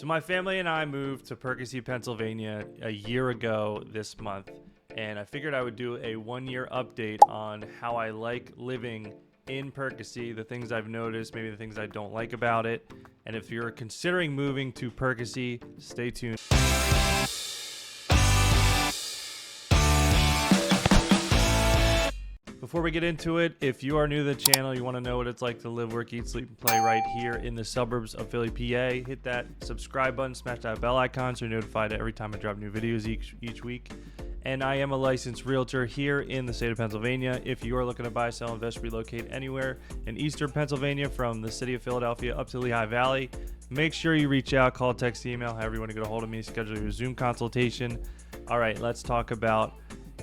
So my family and I moved to Perkasie, Pennsylvania a year ago this month, and I figured I would do a 1-year update on how I like living in Perkasie, the things I've noticed, maybe the things I don't like about it. And if you're considering moving to Perkasie, stay tuned. Before we get into it, if you are new to the channel, you want to know what it's like to live, work, eat, sleep, and play right here in the suburbs of Philly, PA, hit that subscribe button, smash that bell icon so you're notified every time I drop new videos each week. And I am a licensed realtor here in the state of Pennsylvania. If you are looking to buy, sell, invest, relocate anywhere in eastern Pennsylvania from the city of Philadelphia up to Lehigh Valley, make sure you reach out, call, text, email, however you want to get a hold of me, schedule your Zoom consultation. All right, let's talk about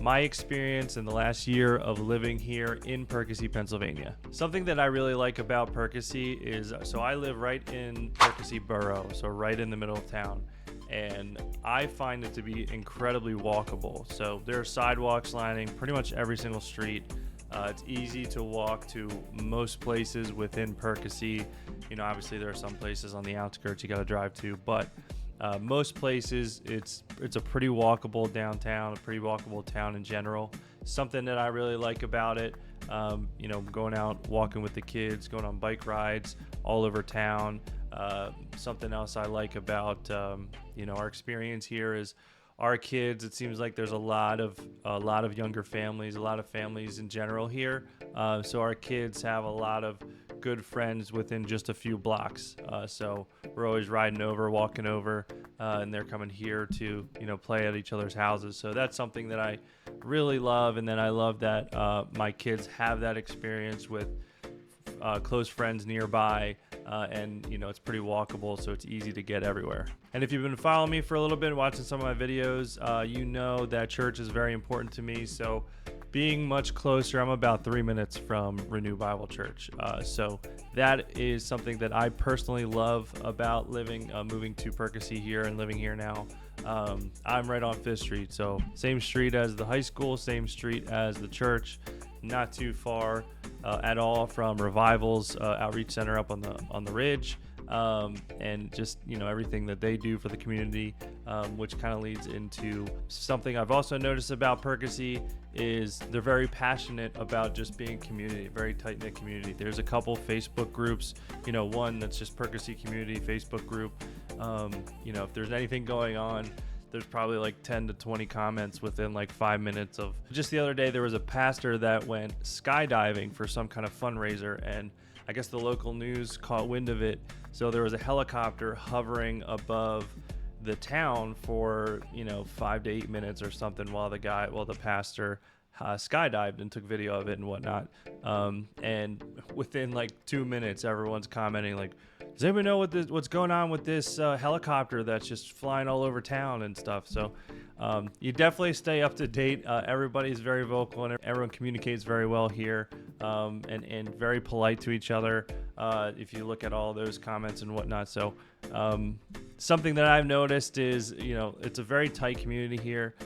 my experience in the last year of living here in Perkasie, Pennsylvania. Something that I really like about Perkasie is, so I live right in Perkasie Borough, so right in the middle of town. And I find it to be incredibly walkable. So there are sidewalks lining pretty much every single street. It's easy to walk to most places within Perkasie. You know, obviously there are some places on the outskirts you got to drive to, but most places it's a pretty walkable downtown, a pretty walkable town in general. Something that I really like about it, you know, going out walking with the kids, going on bike rides all over town. Something else I like about you know, our experience here is our kids. It seems like there's a lot of younger families, a lot of families in general here. So our kids have a lot of good friends within just a few blocks. So we're always riding over, walking over, and they're coming here to, you know, play at each other's houses. So that's something that I really love. And then I love that my kids have that experience with close friends nearby, and you know, it's pretty walkable, so it's easy to get everywhere. And if you've been following me for a little bit, watching some of my videos, you know that church is very important to me. So being much closer, I'm about 3 minutes from Renew Bible Church, so that is something that I personally love about moving to Perkasie here and living here now. I'm right on 5th Street, so same street as the high school, same street as the church, not too far at all from Revival's outreach center up on the ridge, and just, you know, everything that they do for the community, which kind of leads into something I've also noticed about Perkasie is they're very passionate about just being community, very tight-knit community. There's a couple Facebook groups, you know, one that's just Perkasie Community Facebook group. You know, if there's anything going on, there's probably like 10 to 20 comments within like 5 minutes of. Just the other day, there was a pastor that went skydiving for some kind of fundraiser, and I guess the local news caught wind of it. So there was a helicopter hovering above the town for, you know, 5 to 8 minutes or something while the pastor skydived and took video of it and whatnot. And within like 2 minutes, everyone's commenting like, does anybody know what's going on with this helicopter that's just flying all over town and stuff? So you definitely stay up to date. Everybody's very vocal and everyone communicates very well here, and very polite to each other, if you look at all those comments and whatnot. So something that I've noticed is, you know, it's a very tight community here.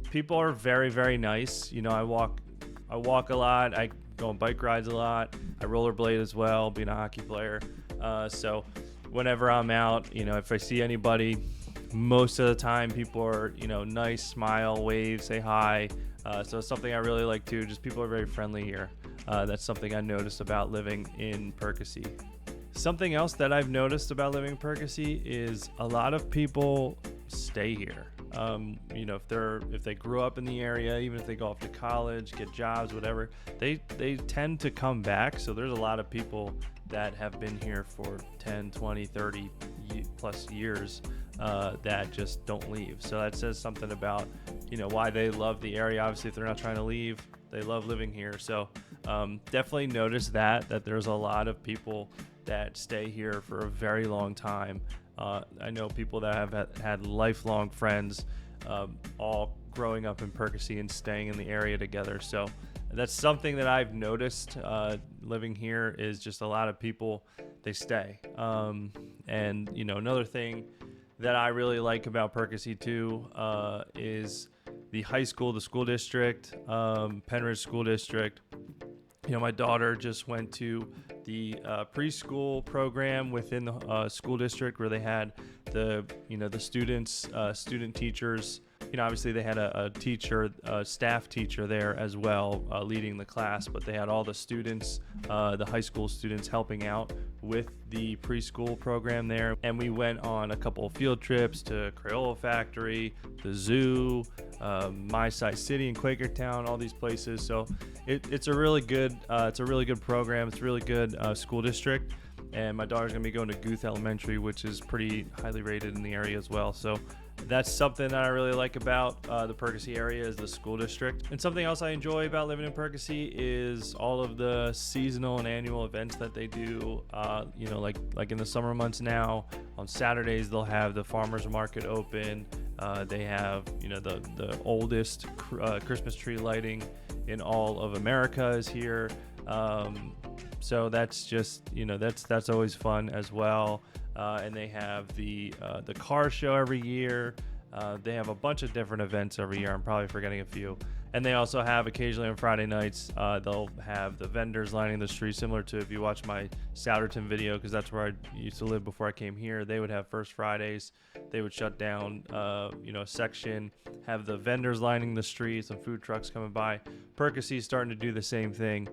People are very, very nice. You know, I walk a lot. I go on bike rides a lot. I rollerblade as well, being a hockey player. So whenever I'm out, you know, if I see anybody, most of the time people are, you know, nice, smile, wave, say hi. So it's something I really like too. Just people are very friendly here. That's something I noticed about living in Perkasie. Something else that I've noticed about living in Perkasie is a lot of people stay here. You know, if they grew up in the area, even if they go off to college, get jobs, whatever, they tend to come back. So there's a lot of people that have been here for 10, 20, 30 plus years that just don't leave. So that says something about, you know, why they love the area. Obviously, if they're not trying to leave, they love living here. So definitely notice that there's a lot of people that stay here for a very long time. I know people that have had lifelong friends, all growing up in Perkasie and staying in the area together. So that's something that I've noticed living here is just a lot of people, they stay. And, you know, another thing that I really like about Perkasie too is the high school, the school district, Pennridge School District. You know, my daughter just went to the preschool program within the school district, where they had the students, student teachers. Obviously they had a teacher, a staff teacher there as well, leading the class, but they had all the students, the high school students, helping out with the preschool program there. And we went on a couple of field trips to Crayola Factory, the zoo, My Size City in Quakertown, all these places. So it's a really good program. It's a really good school district. And my daughter's gonna be going to Guth Elementary, which is pretty highly rated in the area as well. So that's something that I really like about the Perkasie area, is the school district. And something else I enjoy about living in Perkasie is all of the seasonal and annual events that they do. Like in the summer months now, on Saturdays they'll have the farmers market open. They have the oldest Christmas tree lighting in all of America is here. So that's just that's always fun as well. And they have the car show every year. They have a bunch of different events every year. I'm probably forgetting a few. And they also have occasionally on Friday nights, they'll have the vendors lining the street, similar to if you watch my Souderton video, because that's where I used to live before I came here. They would have First Fridays. They would shut down a section, have the vendors lining the streets and food trucks coming by. Perkasie is starting to do the same thing,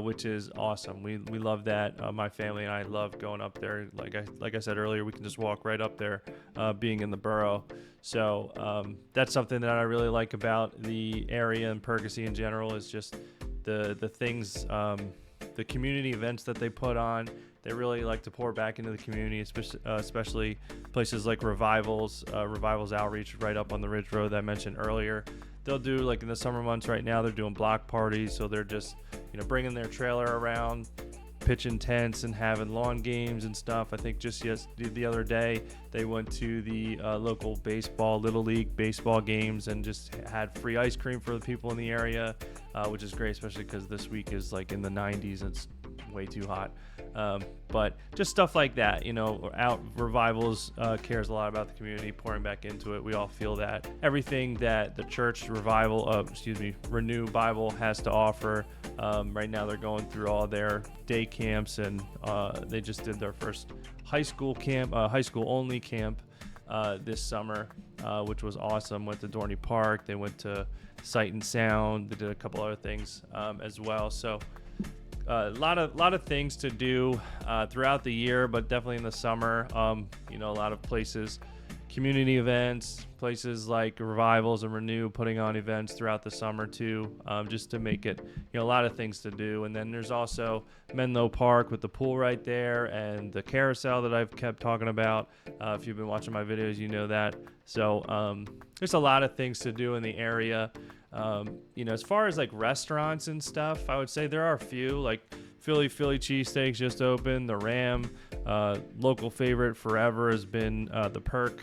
which is awesome. We love that. My family and I love going up there. Like I said earlier, we can just walk right up there, being in the borough. So that's something that I really like about the area and Perkasie in general, is just the things, the community events that they put on. They really like to pour back into the community, especially places like Revivals Outreach right up on the Ridge Road that I mentioned earlier. They'll do, like in the summer months right now, they're doing block parties. So they're just, bringing their trailer around, pitching tents and having lawn games and stuff. I think just the other day they went to the local Little League baseball games and just had free ice cream for the people in the area, which is great, especially because this week is like in the 90s. It's way too hot. But just stuff like that, Revivals cares a lot about the community, pouring back into it. We all feel that. Everything that the church Renew Bible has to offer. Right now they're going through all their day camps, and they just did their first high school only camp this summer, which was awesome. Went to Dorney Park. They went to Sight and Sound. They did a couple other things as well. So a lot of things to do throughout the year, but definitely in the summer. A lot of places, community events, places like Revivals and Renew putting on events throughout the summer too, just to make it, a lot of things to do. And then there's also Menlo Park with the pool right there, and the carousel that I've kept talking about. If you've been watching my videos, you know that. So there's a lot of things to do in the area. As far as like restaurants and stuff, I would say there are a few, like Philly cheesesteaks just opened. The Ram, local favorite forever has been the Perk.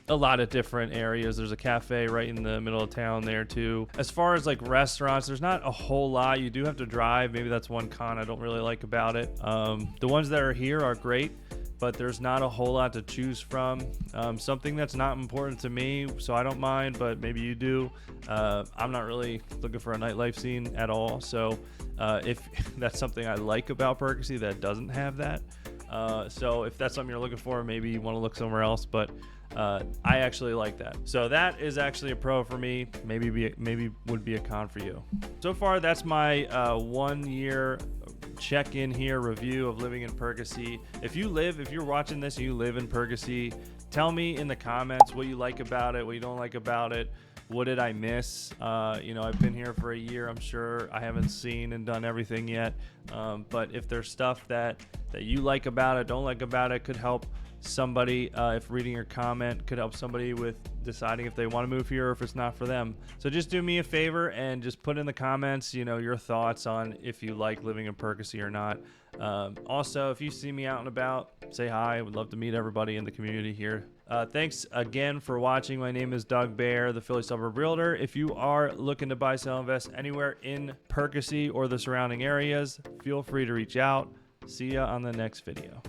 A lot of different areas. There's a cafe right in the middle of town there too. As far as like restaurants, there's not a whole lot. You do have to drive. Maybe that's one con I don't really like about it. The ones that are here are great, but there's not a whole lot to choose from. Something that's not important to me, so I don't mind, but maybe you do. I'm not really looking for a nightlife scene at all, so if that's something I like about Perkasie that doesn't have that. So if that's something you're looking for, maybe you want to look somewhere else, but I actually like that. So that is actually a pro for me. Maybe would be a con for you. So far, that's my 1 year check-in here review of living in Perkasie. If you're watching this and you live in Perkasie, tell me in the comments what you like about it, what you don't like about it. What did I miss? I've been here for a year. I'm sure I haven't seen and done everything yet. But if there's stuff that you like about it, don't like about it, could help somebody, if reading your comment could help somebody with deciding if they want to move here or if it's not for them. So just do me a favor and just put in the comments, your thoughts on if you like living in Perkasie or not. Also, if you see me out and about, say hi. I would love to meet everybody in the community here. Thanks again for watching. My name is Doug Bair, the Philly Suburb Realtor. If you are looking to buy, sell, invest anywhere in Perkasie or the surrounding areas, feel free to reach out. See ya on the next video.